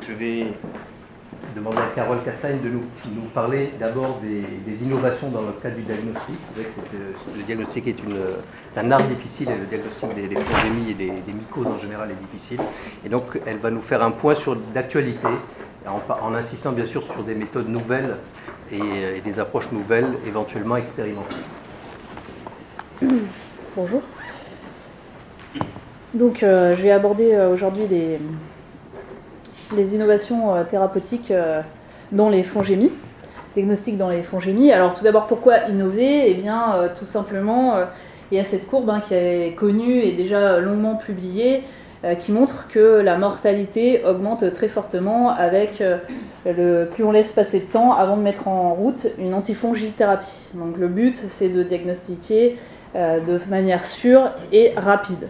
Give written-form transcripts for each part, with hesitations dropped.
je vais demander à Carole Cassagne de nous parler d'abord des innovations dans le cadre du diagnostic. C'est vrai que le diagnostic est un art difficile et le diagnostic des progémies et des mycoses en général est difficile. Et donc elle va nous faire un point sur l'actualité en insistant bien sûr sur des méthodes nouvelles et des approches nouvelles éventuellement expérimentées. Bonjour. Donc je vais aborder aujourd'hui les innovations thérapeutiques dans les fongémies, diagnostic dans les fongémies. Alors tout d'abord, pourquoi innover? Eh bien tout simplement, il y a cette courbe qui est connue et déjà longuement publiée, qui montre que la mortalité augmente très fortement avec plus on laisse passer de temps avant de mettre en route une antifongithérapie. Donc le but, c'est de diagnostiquer de manière sûre et rapide.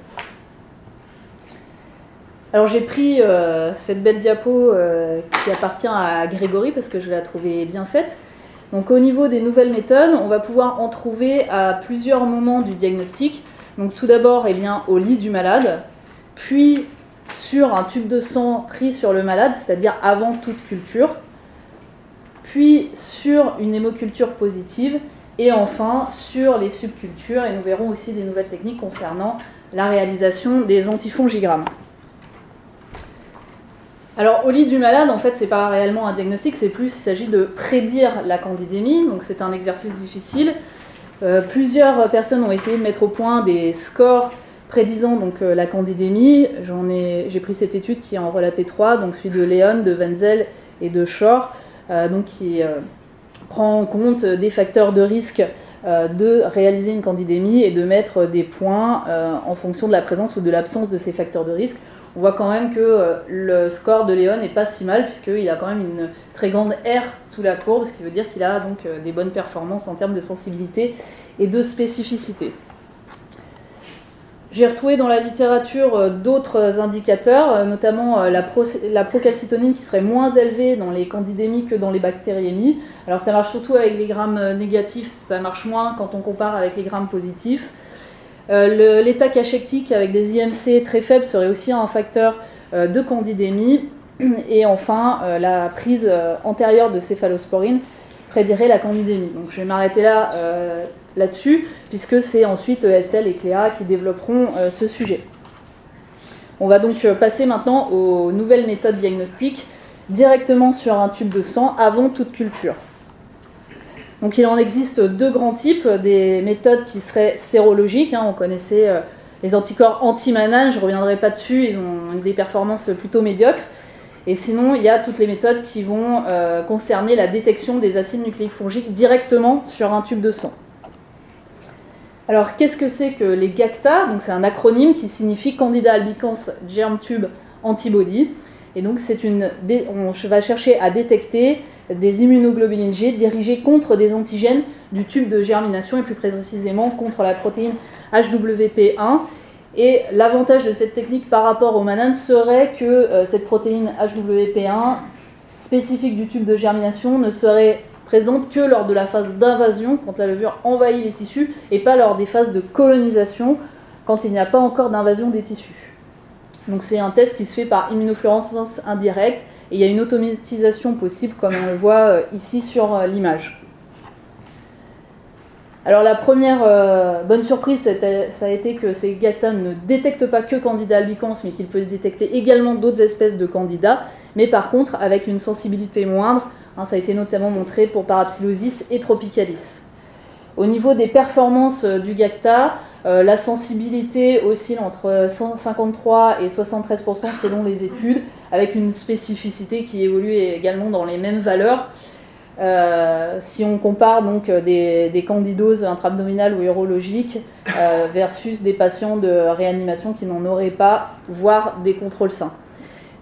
Alors j'ai pris cette belle diapo qui appartient à Grégory parce que je la trouvais bien faite. Donc au niveau des nouvelles méthodes, on va pouvoir en trouver à plusieurs moments du diagnostic. Donc tout d'abord au lit du malade, puis sur un tube de sang pris sur le malade, c'est-à-dire avant toute culture, puis sur une hémoculture positive, et enfin sur les subcultures, et nous verrons aussi des nouvelles techniques concernant la réalisation des antifongigrammes. Alors au lit du malade, en fait, c'est pas réellement un diagnostic, c'est plus, il s'agit de prédire la candidémie, donc c'est un exercice difficile. Plusieurs personnes ont essayé de mettre au point des scores prédisant donc la candidémie. J'ai pris cette étude qui en relatait 3, donc celui de Leon, de Wenzel et de Shore, donc qui prend en compte des facteurs de risque de réaliser une candidémie et de mettre des points en fonction de la présence ou de l'absence de ces facteurs de risque. On voit quand même que le score de Léon n'est pas si mal, puisqu'il a quand même une très grande R sous la courbe, ce qui veut dire qu'il a donc des bonnes performances en termes de sensibilité et de spécificité. J'ai retrouvé dans la littérature d'autres indicateurs, notamment la procalcitonine qui serait moins élevée dans les candidémies que dans les bactériémies. Alors ça marche surtout avec les grammes négatifs, ça marche moins quand on compare avec les grammes positifs. L'état cachectique avec des IMC très faibles serait aussi un facteur de candidémie. Et enfin, la prise antérieure de céphalosporine prédirait la candidémie. Donc je vais m'arrêter là-dessus, puisque c'est ensuite Estelle et Cléa qui développeront ce sujet. On va donc passer maintenant aux nouvelles méthodes diagnostiques directement sur un tube de sang avant toute culture. Donc il en existe deux grands types, des méthodes qui seraient sérologiques, on connaissait les anticorps anti-Mannan, je ne reviendrai pas dessus, ils ont des performances plutôt médiocres. Et sinon, il y a toutes les méthodes qui vont concerner la détection des acides nucléiques fongiques directement sur un tube de sang. Alors qu'est-ce que c'est que les GACTA? Donc c'est un acronyme qui signifie Candida albicans Germ Tube Antibody. Et donc on va chercher à détecter des immunoglobulines G dirigées contre des antigènes du tube de germination et plus précisément contre la protéine HWP1. Et l'avantage de cette technique par rapport au Mannan serait que cette protéine HWP1 spécifique du tube de germination ne serait présente que lors de la phase d'invasion, quand la levure envahit les tissus, et pas lors des phases de colonisation, quand il n'y a pas encore d'invasion des tissus. Donc c'est un test qui se fait par immunofluorescence indirecte, et il y a une automatisation possible, comme on le voit ici sur l'image. Alors la première bonne surprise, ça a été que ces GACTA ne détectent pas que Candida albicans, mais qu'ils peuvent détecter également d'autres espèces de Candida, mais par contre avec une sensibilité moindre. Ça a été notamment montré pour Parapsilosis et Tropicalis. Au niveau des performances du GACTA, la sensibilité oscille entre 153 et 73% selon les études, avec une spécificité qui évolue également dans les mêmes valeurs. Si on compare donc des candidoses intra-abdominales ou urologiques versus des patients de réanimation qui n'en auraient pas, voire des contrôles sains.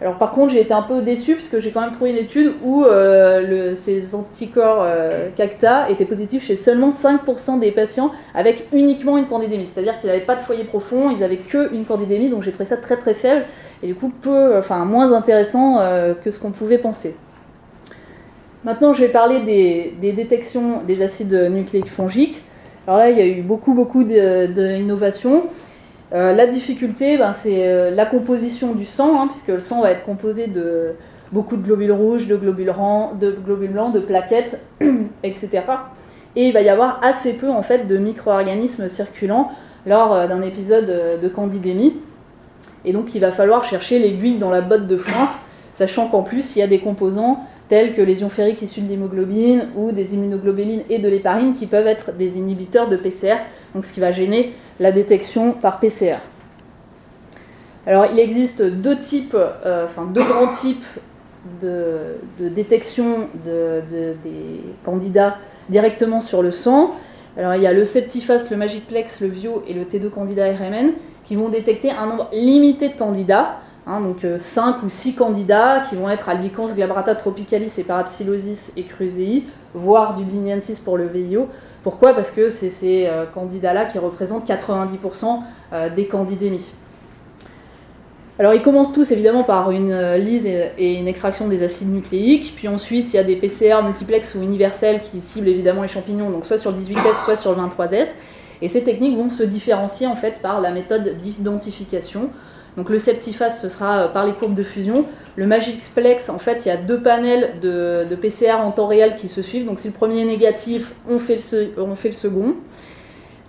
Alors par contre, j'ai été un peu déçue puisque j'ai quand même trouvé une étude où ces anticorps CACTA étaient positifs chez seulement 5% des patients avec uniquement une candidémie. C'est-à-dire qu'ils n'avaient pas de foyer profond, ils n'avaient qu'une candidémie, donc j'ai trouvé ça très très faible et du coup moins intéressant que ce qu'on pouvait penser. Maintenant, je vais parler des détections des acides nucléiques fongiques. Alors là, il y a eu beaucoup d'innovations. La difficulté, c'est la composition du sang, puisque le sang va être composé beaucoup de globules rouges, de globules blancs, de plaquettes, etc. Et il va y avoir assez peu en fait de micro-organismes circulants lors d'un épisode de candidémie. Et donc il va falloir chercher l'aiguille dans la botte de foin, sachant qu'en plus il y a des composants tels que les ions ferriques issus de l'hémoglobine ou des immunoglobulines et de l'héparine qui peuvent être des inhibiteurs de PCR, donc ce qui va gêner la détection par PCR. Alors il existe deux grands types de détection des candidats directement sur le sang. Alors il y a le Septifast, le Magicplex, le Vio et le T2 Candida RMN qui vont détecter un nombre limité de candidats, donc 5 ou 6 candidats qui vont être albicans, glabrata, tropicalis et parapsilosis et cruzei, voire dubliniensis pour le VIO. Pourquoi ? Parce que c'est ces candidats-là qui représentent 90% des candidémies. Alors ils commencent tous évidemment par une lyse et une extraction des acides nucléiques, puis ensuite il y a des PCR multiplex ou universels qui ciblent évidemment les champignons, donc soit sur le 18S, soit sur le 23S, et ces techniques vont se différencier en fait par la méthode d'identification. Donc le Septifast, ce sera par les courbes de fusion. Le Magicplex, en fait, il y a deux panels de PCR en temps réel qui se suivent. Donc si le premier est négatif, on fait le second.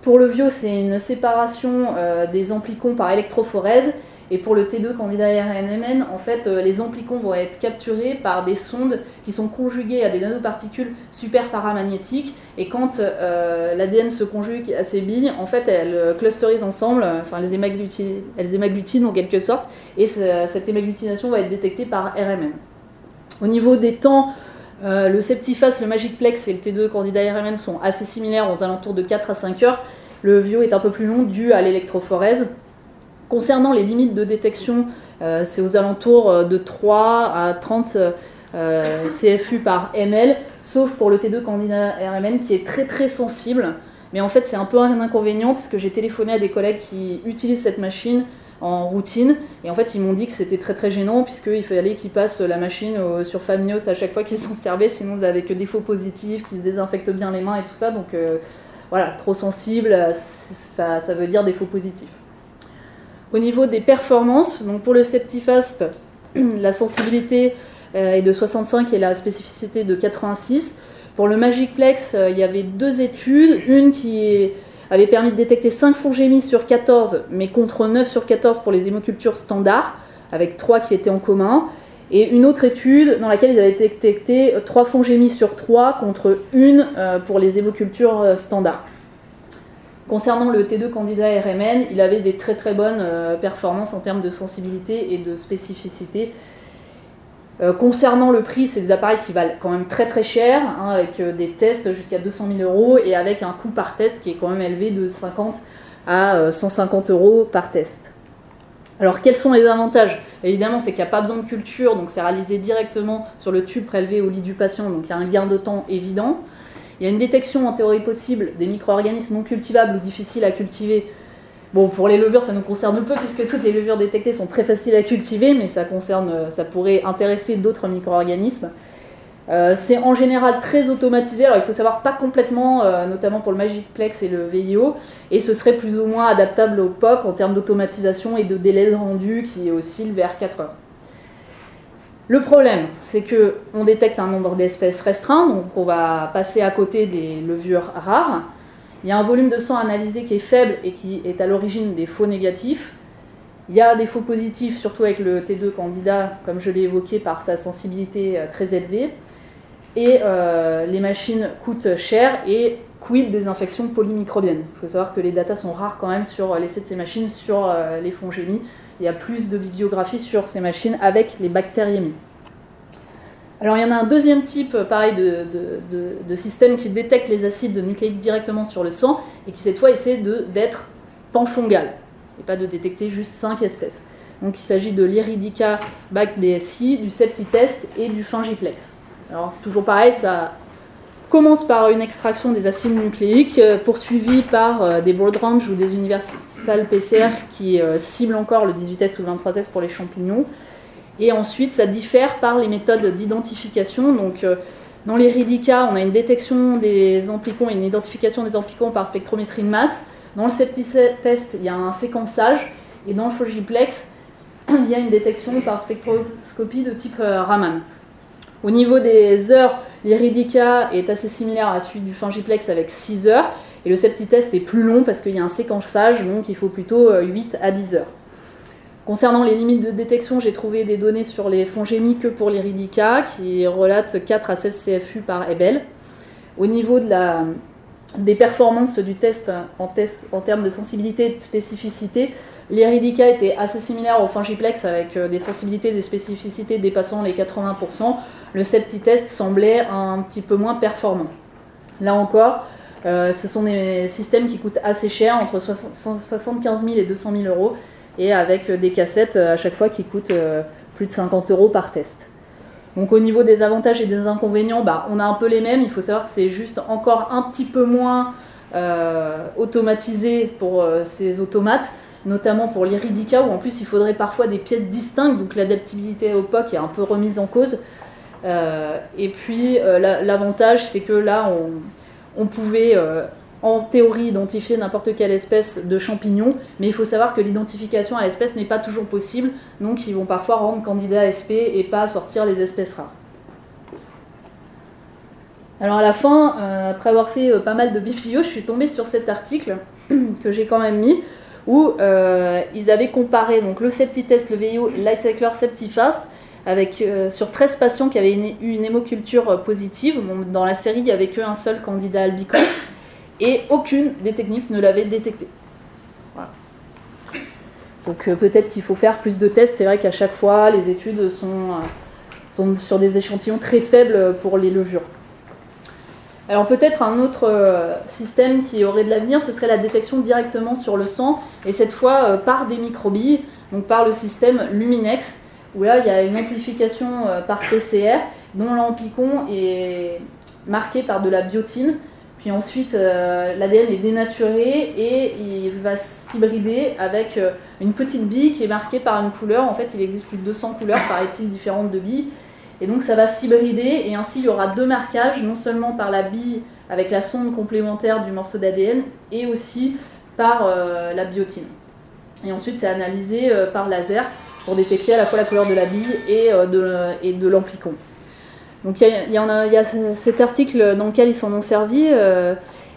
Pour le Vio, c'est une séparation des amplicons par électrophorèse. Et pour le T2 Candida RNMN, en fait, les amplicons vont être capturés par des sondes qui sont conjuguées à des nanoparticules super paramagnétiques. Et quand l'ADN se conjugue à ces billes, en fait, elles clusterisent ensemble, enfin, elles hémagglutinent en quelque sorte. Et cette hémagglutination va être détectée par RMN. Au niveau des temps, le Septifast, le Magicplex et le T2 Candida RMN sont assez similaires, aux alentours de 4 à 5 heures. Le Vio est un peu plus long, dû à l'électrophorèse. Concernant les limites de détection, c'est aux alentours de 3 à 30 CFU par ml, sauf pour le T2 Candida RMN qui est très très sensible. Mais en fait, c'est un peu un inconvénient parce que j'ai téléphoné à des collègues qui utilisent cette machine en routine et en fait, ils m'ont dit que c'était très très gênant puisqu'il fallait qu'ils passent la machine sur Famnios à chaque fois qu'ils s'en servaient, sinon ils n'avaient que des faux positifs, qu'ils se désinfectent bien les mains et tout ça. Donc voilà, trop sensible, ça veut dire des faux positifs. Au niveau des performances, donc pour le Septifast, la sensibilité est de 65 et la spécificité de 86. Pour le Magicplex, il y avait deux études, une qui avait permis de détecter 5 fourgémies sur 14, mais contre 9 sur 14 pour les hémocultures standards, avec 3 qui étaient en commun, et une autre étude dans laquelle ils avaient détecté 3 fourgémies sur 3 contre 1 pour les hémocultures standards. Concernant le T2 Candida RMN, il avait des très très bonnes performances en termes de sensibilité et de spécificité. Concernant le prix, c'est des appareils qui valent quand même très très cher, avec des tests jusqu'à 200 000 € et avec un coût par test qui est quand même élevé de 50 à 150 € par test. Alors quels sont les avantages ? Évidemment, c'est qu'il n'y a pas besoin de culture, donc c'est réalisé directement sur le tube prélevé au lit du patient, donc il y a un gain de temps évident. Il y a une détection en théorie possible des micro-organismes non cultivables ou difficiles à cultiver. Bon, pour les levures, ça nous concerne peu puisque toutes les levures détectées sont très faciles à cultiver, mais ça pourrait intéresser d'autres micro-organismes. C'est en général très automatisé, alors il faut savoir pas complètement, notamment pour le Magicplex et le VIO, et ce serait plus ou moins adaptable au POC en termes d'automatisation et de délai de rendu qui oscille vers 4 heures. Le problème, c'est qu'on détecte un nombre d'espèces restreint, donc on va passer à côté des levures rares. Il y a un volume de sang analysé qui est faible et qui est à l'origine des faux négatifs. Il y a des faux positifs, surtout avec le T2 Candida, comme je l'ai évoqué, par sa sensibilité très élevée. Et les machines coûtent cher et quid des infections polymicrobiennes. Il faut savoir que les datas sont rares quand même sur l'essai de ces machines sur les fongémies. Il y a plus de bibliographie sur ces machines avec les bactériémies. Alors il y en a un deuxième type, pareil, de système qui détecte les acides nucléiques directement sur le sang et qui cette fois essaie d'être panfongal et pas de détecter juste 5 espèces. Donc il s'agit de l'Iridica BAC-BSI, du Septitest et du Fingiplex. Alors toujours pareil, ça commence par une extraction des acides nucléiques, poursuivie par des broad range ou des universal PCR qui ciblent encore le 18S ou le 23S pour les champignons. Et ensuite, ça diffère par les méthodes d'identification. Donc, dans l'Iridica, on a une détection des amplicons et une identification des amplicons par spectrométrie de masse. Dans le Septitest, il y a un séquençage. Et dans le Fingiplex, il y a une détection par spectroscopie de type Raman. Au niveau des heures, l'Iridica est assez similaire à celui du Fingiplex avec 6 heures, et le septitest est plus long parce qu'il y a un séquençage, donc il faut plutôt 8 à 10 heures. Concernant les limites de détection, j'ai trouvé des données sur les FONGEMI que pour l'Iridica, qui relatent 4 à 16 CFU par Ebel. Au niveau des performances du test en termes de sensibilité et de spécificité, l'Iridica était assez similaire au Fingiplex avec des sensibilités et des spécificités dépassant les 80%. Le septitest semblait un petit peu moins performant. Là encore, ce sont des systèmes qui coûtent assez cher, entre 75 000 et 200 000 euros, et avec des cassettes à chaque fois qui coûtent plus de 50 euros par test. Donc au niveau des avantages et des inconvénients, on a un peu les mêmes. Il faut savoir que c'est juste encore un petit peu moins automatisé pour ces automates, notamment pour l'Iridica, où en plus il faudrait parfois des pièces distinctes, donc l'adaptabilité au POC est un peu remise en cause. Et puis l'avantage, c'est que là, on pouvait en théorie identifier n'importe quelle espèce de champignon, mais il faut savoir que l'identification à l'espèce n'est pas toujours possible, donc ils vont parfois rendre candidat SP et pas sortir les espèces rares. Alors à la fin, après avoir fait pas mal de biblio, je suis tombée sur cet article que j'ai quand même mis, où ils avaient comparé donc, le septitest, le VIO, Lightcycler Septifast, sur 13 patients qui avaient eu une hémoculture positive. Bon, dans la série, il n'y avait qu'un seul candidat albicans, et aucune des techniques ne l'avait détecté. Voilà. Donc peut-être qu'il faut faire plus de tests. C'est vrai qu'à chaque fois, les études sont sur des échantillons très faibles pour les levures. Alors peut-être un autre système qui aurait de l'avenir, ce serait la détection directement sur le sang, et cette fois par des microbilles, donc par le système Luminex, où là il y a une amplification par PCR, dont l'amplicon est marqué par de la biotine, puis ensuite l'ADN est dénaturé et il va s'hybrider avec une petite bille qui est marquée par une couleur. En fait il existe plus de 200 couleurs, paraît-il, différentes de billes. Et donc ça va s'hybrider, et ainsi il y aura deux marquages, non seulement par la bille avec la sonde complémentaire du morceau d'ADN, et aussi par la biotine. Et ensuite c'est analysé par laser pour détecter à la fois la couleur de la bille et de l'amplicon. Donc il y a cet article dans lequel ils s'en ont servi.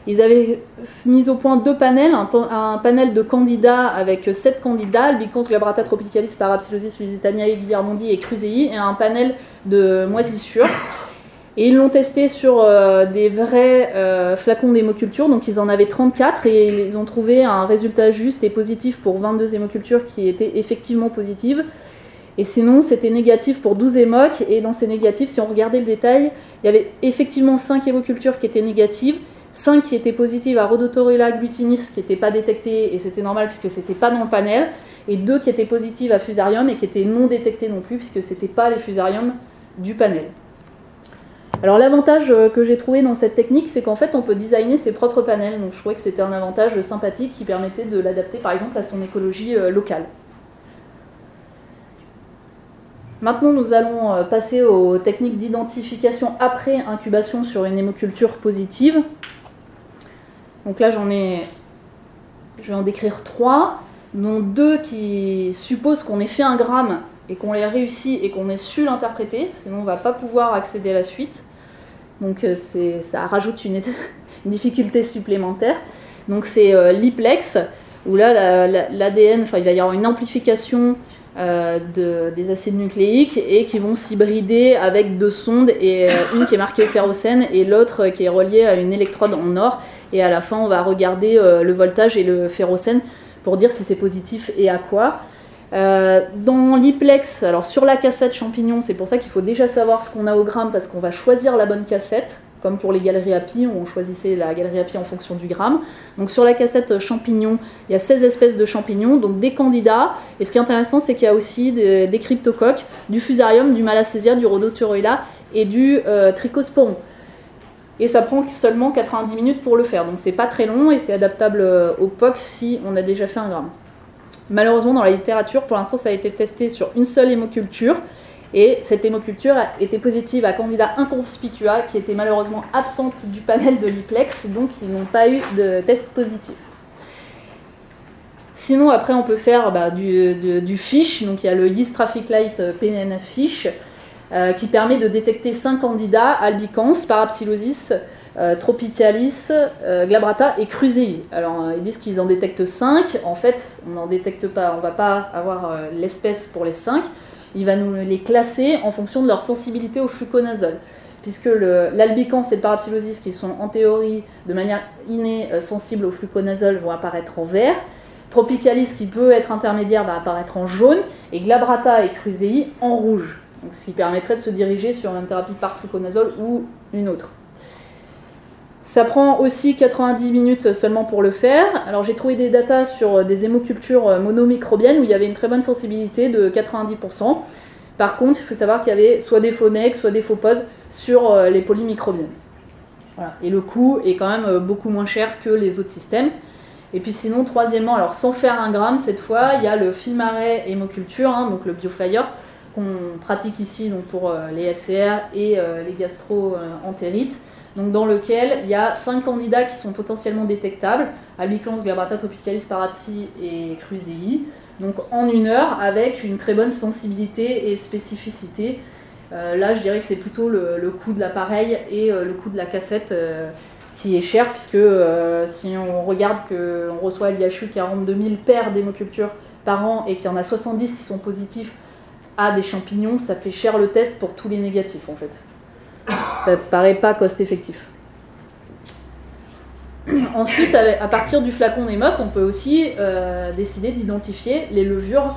Ils avaient mis au point deux panels, un panel de candidats avec 7 candidats, albicans, glabrata tropicalis, parapsilosis, lusitaniae, guillermondi et cruzei, et un panel de moisissures. Et ils l'ont testé sur des vrais flacons d'hémoculture, donc ils en avaient 34, et ils ont trouvé un résultat juste et positif pour 22 hémocultures qui étaient effectivement positives. Et sinon, c'était négatif pour 12 hémocs, et dans ces négatifs, si on regardait le détail, il y avait effectivement 5 hémocultures qui étaient négatives, 5 qui étaient positives à Rhodotorula glutinis, qui n'étaient pas détectées, et c'était normal puisque c'était pas dans le panel, et 2 qui étaient positives à Fusarium et qui étaient non détectées non plus, puisque c'était pas les Fusarium du panel. Alors l'avantage que j'ai trouvé dans cette technique, c'est qu'en fait on peut designer ses propres panels, donc je trouvais que c'était un avantage sympathique qui permettait de l'adapter par exemple à son écologie locale. Maintenant, nous allons passer aux techniques d'identification après incubation sur une hémoculture positive. Donc là, je vais en décrire 3, dont 2 qui supposent qu'on ait fait un gramme et qu'on l'ait réussi et qu'on ait su l'interpréter, sinon on ne va pas pouvoir accéder à la suite. Donc ça rajoute une difficulté supplémentaire. Donc c'est l'Iplex, où là l'ADN, il va y avoir une amplification des acides nucléiques et qui vont s'hybrider avec 2 sondes, et une qui est marquée au ferrocène et l'autre qui est reliée à une électrode en or, et à la fin on va regarder le voltage et le ferrocène pour dire si c'est positif et à quoi. Dans l'Iplex, alors sur la cassette champignon, c'est pour ça qu'il faut déjà savoir ce qu'on a au gramme, parce qu'on va choisir la bonne cassette, comme pour les galeries API, où on choisissait la galerie API en fonction du gramme. Donc sur la cassette champignon, il y a 16 espèces de champignons, donc des candidats. Et ce qui est intéressant, c'est qu'il y a aussi des cryptocoques, du fusarium, du malassezia, du rhodotorula et du trichosporum. Et ça prend seulement 90 minutes pour le faire, donc c'est pas très long et c'est adaptable au POC si on a déjà fait un gramme. Malheureusement, dans la littérature, pour l'instant, ça a été testé sur une seule hémoculture. Et cette hémoculture était positive à Candida inconspicua, qui était malheureusement absente du panel de l'Iplex, donc ils n'ont pas eu de test positif. Sinon, après, on peut faire du FISH, donc il y a le Yeast Traffic Light PNF FISH, qui permet de détecter 5 candidats, albicans, parapsilosis, tropicalis, glabrata et cruzei. Alors, ils disent qu'ils en détectent 5. En fait, on n'en détecte pas, on ne va pas avoir l'espèce pour les 5. Il va nous les classer en fonction de leur sensibilité au fluconazole. Puisque l'albicans et le parapsilosis, qui sont en théorie de manière innée sensibles au fluconazole, vont apparaître en vert. Tropicalis, qui peut être intermédiaire, va apparaître en jaune. Et glabrata et cruzei en rouge. Donc, ce qui permettrait de se diriger sur une thérapie par fluconazole ou une autre. Ça prend aussi 90 minutes seulement pour le faire. Alors j'ai trouvé des datas sur des hémocultures monomicrobiennes où il y avait une très bonne sensibilité de 90%. Par contre, il faut savoir qu'il y avait soit des faux necks, soit des faux poses sur les polymicrobiennes. Voilà. Et le coût est quand même beaucoup moins cher que les autres systèmes. Et puis sinon, troisièmement, alors sans faire un gramme cette fois, il y a le FilmArray hémoculture, donc le BioFire, qu'on pratique ici donc pour les LCR et les gastro-entérites. Donc dans lequel il y a 5 candidats qui sont potentiellement détectables, albicans, glabrata, tropicalis, parapsi et cruzei, donc en 1 heure avec une très bonne sensibilité et spécificité. Là je dirais que c'est plutôt le coût de l'appareil et le coût de la cassette qui est cher, puisque si on regarde qu'on reçoit à l'IHU 42 000 paires d'hémocultures par an et qu'il y en a 70 qui sont positifs à des champignons, ça fait cher le test pour tous les négatifs en fait. Ça ne paraît pas cost-effectif. Ensuite, à partir du flacon d'EMOC, on peut aussi décider d'identifier les levures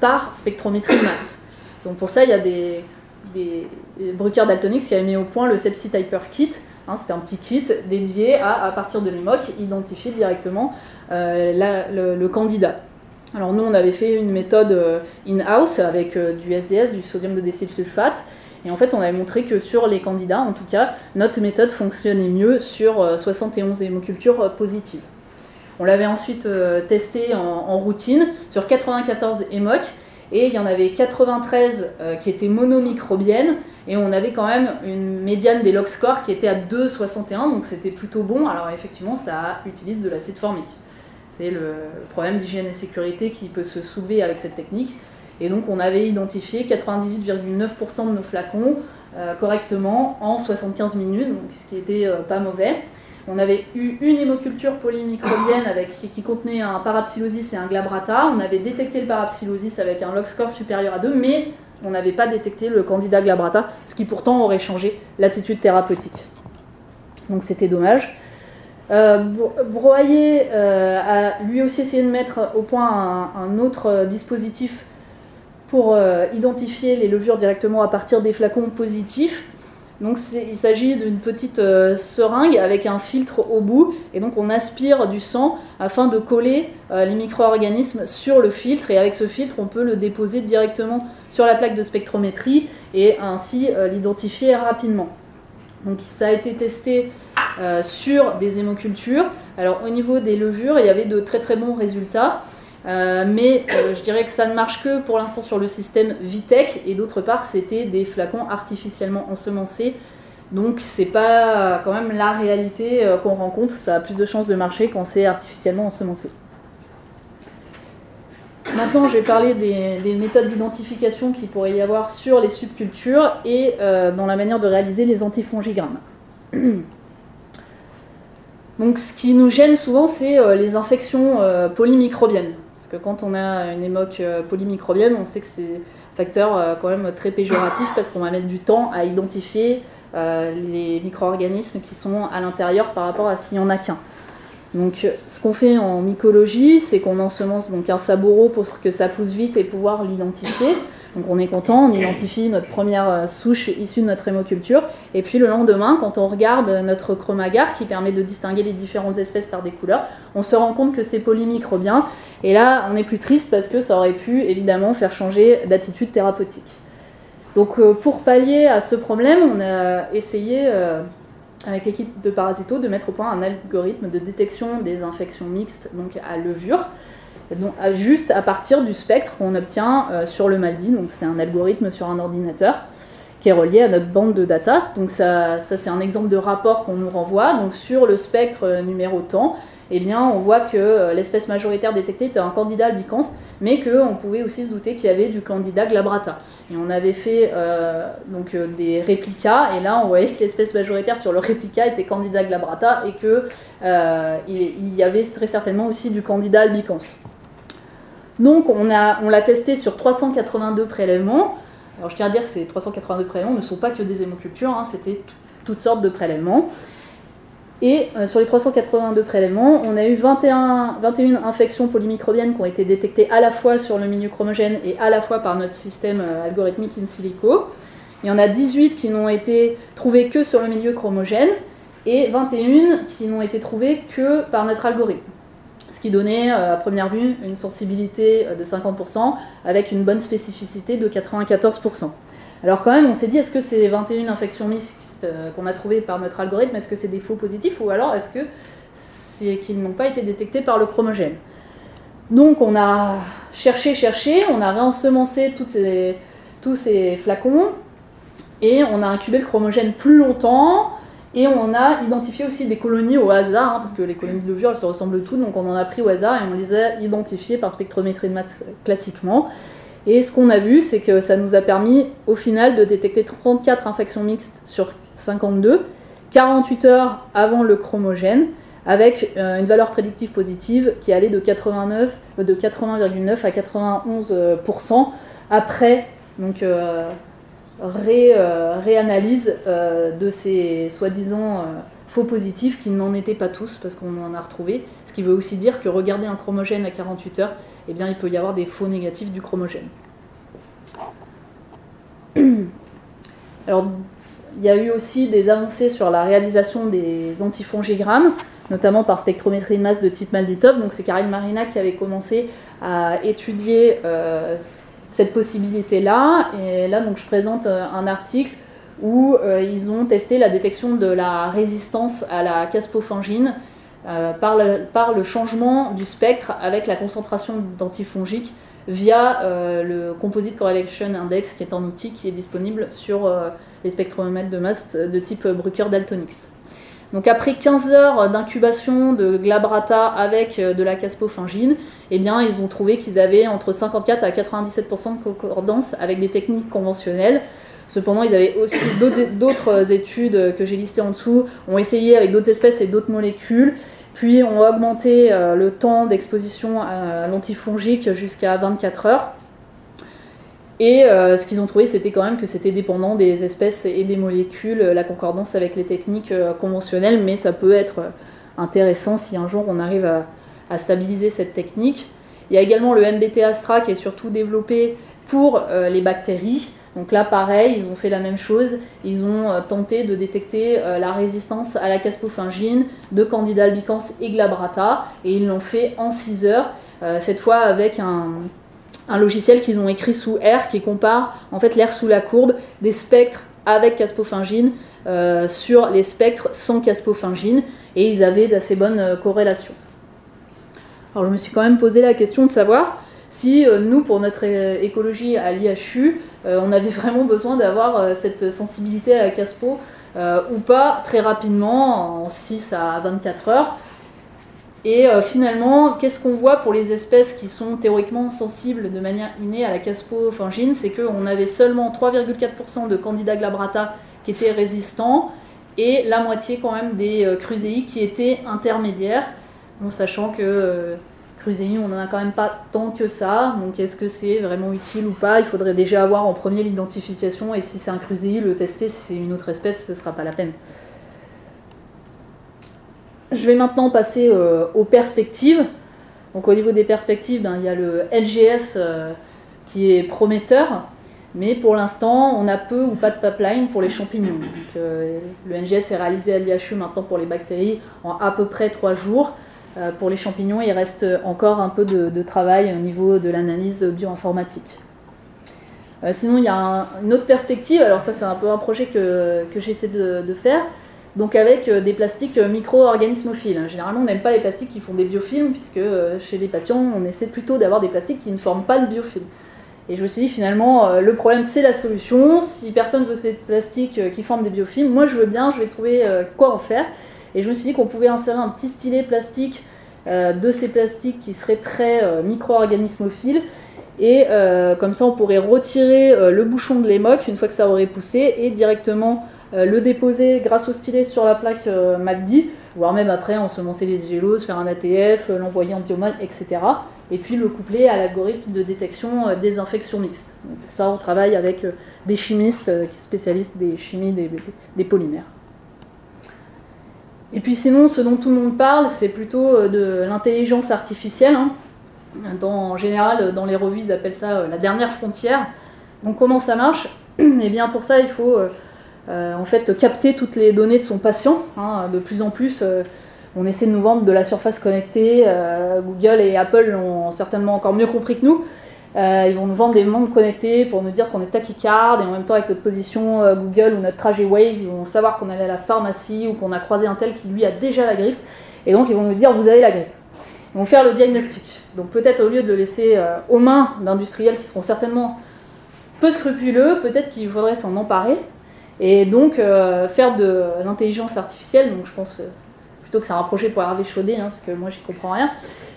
par spectrométrie de masse. Donc pour ça, il y a des Bruker Daltonics qui a mis au point le Sepsis Typer Kit. C'était un petit kit dédié à partir de l'EMOC, identifier directement le candidat. Alors nous, on avait fait une méthode in-house avec du SDS, du sodium de décylsulfate. Et en fait, on avait montré que sur les candidats, en tout cas, notre méthode fonctionnait mieux sur 71 hémocultures positives. On l'avait ensuite testé en routine sur 94 hémoc, et il y en avait 93 qui étaient monomicrobiennes, et on avait quand même une médiane des log scores qui était à 2,61, donc c'était plutôt bon. Alors effectivement, ça utilise de l'acide formique. C'est le problème d'hygiène et sécurité qui peut se soulever avec cette technique. Et donc on avait identifié 98,9% de nos flacons correctement en 75 minutes, donc ce qui était pas mauvais. On avait eu une hémoculture polymicrobienne qui contenait un parapsilosis et un glabrata. On avait détecté le parapsilosis avec un log score supérieur à 2, mais on n'avait pas détecté le candidat glabrata, ce qui pourtant aurait changé l'attitude thérapeutique. Donc c'était dommage. Broyer a lui aussi essayé de mettre au point un autre dispositif pour identifier les levures directement à partir des flacons positifs. Donc il s'agit d'une petite seringue avec un filtre au bout, et donc on aspire du sang afin de coller les micro-organismes sur le filtre, et avec ce filtre on peut le déposer directement sur la plaque de spectrométrie et ainsi l'identifier rapidement. Donc ça a été testé sur des hémocultures. Alors au niveau des levures, il y avait de très très bons résultats. Mais je dirais que ça ne marche que pour l'instant sur le système Vitech, et d'autre part c'était des flacons artificiellement ensemencés, donc c'est pas quand même la réalité qu'on rencontre. Ça a plus de chances de marcher quand c'est artificiellement ensemencé. Maintenant je vais parler des méthodes d'identification qu'il pourrait y avoir sur les subcultures et dans la manière de réaliser les antifongigrammes. Donc ce qui nous gêne souvent, c'est les infections polymicrobiennes. Parce que quand on a une hémoc polymicrobienne, on sait que c'est un facteur quand même très péjoratif, parce qu'on va mettre du temps à identifier les micro-organismes qui sont à l'intérieur par rapport à s'il n'y en a qu'un. Donc ce qu'on fait en mycologie, c'est qu'on ensemence donc un saboro pour que ça pousse vite et pouvoir l'identifier. Donc on est content, on identifie notre première souche issue de notre hémoculture, et puis le lendemain, quand on regarde notre chromagar qui permet de distinguer les différentes espèces par des couleurs, on se rend compte que c'est polymicrobien, et là on est plus triste parce que ça aurait pu évidemment faire changer d'attitude thérapeutique. Donc pour pallier à ce problème, on a essayé avec l'équipe de Parasito de mettre au point un algorithme de détection des infections mixtes, donc à levure. Donc, juste à partir du spectre qu'on obtient sur le MALDI, donc c'est un algorithme sur un ordinateur qui est relié à notre bande de data. Donc ça c'est un exemple de rapport qu'on nous renvoie. Donc sur le spectre numéro temps, eh bien, on voit que l'espèce majoritaire détectée était un Candida albicans, mais qu'on pouvait aussi se douter qu'il y avait du Candida glabrata. Et on avait fait des réplicas, et là on voyait que l'espèce majoritaire sur le réplica était Candida glabrata, et qu'il y avait très certainement aussi du Candida albicans. Donc on l'a testé sur 382 prélèvements. Alors je tiens à dire que ces 382 prélèvements ne sont pas que des hémocultures, hein, c'était toutes sortes de prélèvements. Et sur les 382 prélèvements, on a eu 21 infections polymicrobiennes qui ont été détectées à la fois sur le milieu chromogène et à la fois par notre système algorithmique in silico. Il y en a 18 qui n'ont été trouvées que sur le milieu chromogène et 21 qui n'ont été trouvées que par notre algorithme. Ce qui donnait à première vue une sensibilité de 50% avec une bonne spécificité de 94%. Alors quand même, on s'est dit, est-ce que ces 21 infections mixtes qu'on a trouvées par notre algorithme, est-ce que c'est des faux positifs ou alors est-ce que c'est qu'ils n'ont pas été détectés par le chromogène? Donc on a cherché, on a réensemencé tous ces flacons et on a incubé le chromogène plus longtemps et on a identifié aussi des colonies au hasard, hein, parce que les colonies de levure elles se ressemblent toutes, donc on en a pris au hasard et on les a identifiées par spectrométrie de masse classiquement. Et ce qu'on a vu, c'est que ça nous a permis, au final, de détecter 34 infections mixtes sur 52, 48 heures avant le chromogène, avec une valeur prédictive positive qui allait de 80,9 à 91% après donc, réanalyse de ces soi-disant faux positifs qui n'en étaient pas tous, parce qu'on en a retrouvé. Ce qui veut aussi dire que regarder un chromogène à 48 heures, eh bien, il peut y avoir des faux négatifs du chromogène. Alors, il y a eu aussi des avancées sur la réalisation des antifongigrammes, notamment par spectrométrie de masse de type MALDI-TOF. Donc, c'est Karine Marina qui avait commencé à étudier cette possibilité-là. Et là, donc, je présente un article où ils ont testé la détection de la résistance à la caspofungine par le changement du spectre avec la concentration d'antifongiques via le Composite Correlation Index, qui est un outil qui est disponible sur les spectromètres de masse de type Bruker-Daltonix. Donc après 15 heures d'incubation de glabrata avec de la caspofungine, eh bien, ils ont trouvé qu'ils avaient entre 54 à 97% de concordance avec des techniques conventionnelles. Cependant, ils avaient aussi d'autres études que j'ai listées en dessous, ont essayé avec d'autres espèces et d'autres molécules, puis ont augmenté le temps d'exposition à l'antifongique jusqu'à 24 heures. Et ce qu'ils ont trouvé, c'était quand même que c'était dépendant des espèces et des molécules, la concordance avec les techniques conventionnelles, mais ça peut être intéressant si un jour on arrive à stabiliser cette technique. Il y a également le MBT-Astra qui est surtout développé pour les bactéries. Donc là, pareil, ils ont fait la même chose. Ils ont tenté de détecter la résistance à la caspofungine de Candida albicans et glabrata, et ils l'ont fait en 6 heures, cette fois avec un logiciel qu'ils ont écrit sous R qui compare en fait l'air sous la courbe des spectres avec caspofungine sur les spectres sans caspofungine, et ils avaient d'assez bonnes corrélations. Alors je me suis quand même posé la question de savoir si nous, pour notre écologie à l'IHU, on avait vraiment besoin d'avoir cette sensibilité à la caspo ou pas très rapidement, en 6 à 24 heures. Et finalement, qu'est-ce qu'on voit pour les espèces qui sont théoriquement sensibles de manière innée à la caspofungine? C'est qu'on avait seulement 3,4% de Candida glabrata qui étaient résistants et la moitié quand même des Crusei qui étaient intermédiaires, en sachant que Crusei, on n'en a quand même pas tant que ça, donc est-ce que c'est vraiment utile ou pas? Il faudrait déjà avoir en premier l'identification, et si c'est un Crusei, le tester. Si c'est une autre espèce, ce ne sera pas la peine. Je vais maintenant passer aux perspectives. Donc au niveau des perspectives, il y a le NGS qui est prometteur, mais pour l'instant, on a peu ou pas de pipeline pour les champignons. Donc, le NGS est réalisé à l'IHU maintenant pour les bactéries en à peu près 3 jours. Pour les champignons, il reste encore un peu de travail au niveau de l'analyse bioinformatique. Sinon, il y a une autre perspective. Alors ça, c'est un peu un projet que j'essaie de faire. Donc avec des plastiques micro-organismophiles. Généralement, on n'aime pas les plastiques qui font des biofilms, puisque chez les patients, on essaie plutôt d'avoir des plastiques qui ne forment pas de biofilm. Et je me suis dit, finalement, le problème, c'est la solution. Si personne veut ces plastiques qui forment des biofilms, moi, je veux bien, je vais trouver quoi en faire. Et je me suis dit qu'on pouvait insérer un petit stylet plastique de ces plastiques qui seraient très micro-organismophiles. Et comme ça, on pourrait retirer le bouchon de l'émoc une fois que ça aurait poussé et directement le déposer grâce au stylet sur la plaque MACD, voire même après ensemencer les géloses, faire un ATF, l'envoyer en biomal, etc. Et puis le coupler à l'algorithme de détection des infections mixtes. Donc pour ça, on travaille avec des chimistes qui sont spécialistes des chimies des polymères. Et puis sinon, ce dont tout le monde parle, c'est plutôt de l'intelligence artificielle. En général, dans les revues, ils appellent ça la dernière frontière. Donc comment ça marche? Eh bien pour ça, il faut en fait capter toutes les données de son patient. De plus en plus, on essaie de nous vendre de la surface connectée. Google et Apple l'ont certainement encore mieux compris que nous. Ils vont nous vendre des montres connectées pour nous dire qu'on est tachycarde, et en même temps avec notre position Google ou notre trajet Waze, ils vont savoir qu'on allait à la pharmacie ou qu'on a croisé un tel qui lui a déjà la grippe. Et donc ils vont nous dire vous avez la grippe. Ils vont faire le diagnostic. Donc peut-être au lieu de le laisser aux mains d'industriels qui seront certainement peu scrupuleux, peut-être qu'il faudrait s'en emparer et donc faire de l'intelligence artificielle. Donc je pense plutôt que c'est un projet pour Hervé Chaudet, parce que moi j'y comprends rien.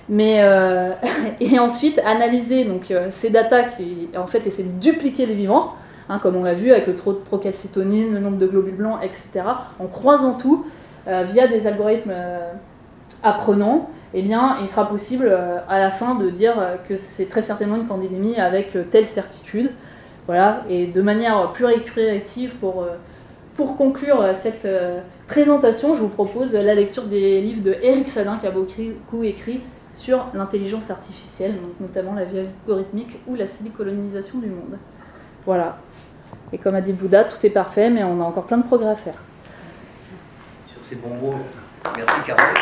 Mais et ensuite analyser donc ces datas qui en fait essaient de dupliquer les vivants, comme on l'a vu avec le taux de procalcitonine, le nombre de globules blancs, etc. En croisant tout via des algorithmes apprenants. Eh bien, il sera possible à la fin de dire que c'est très certainement une pandémie avec telle certitude. Voilà, et de manière plus récréative, pour conclure cette présentation, je vous propose la lecture des livres de Eric Sadin, qui a beaucoup écrit sur l'intelligence artificielle, donc notamment la vie algorithmique ou la silicolonisation du monde. Voilà. Et comme a dit Bouddha, tout est parfait, mais on a encore plein de progrès à faire. Sur ces bons mots, merci Carole.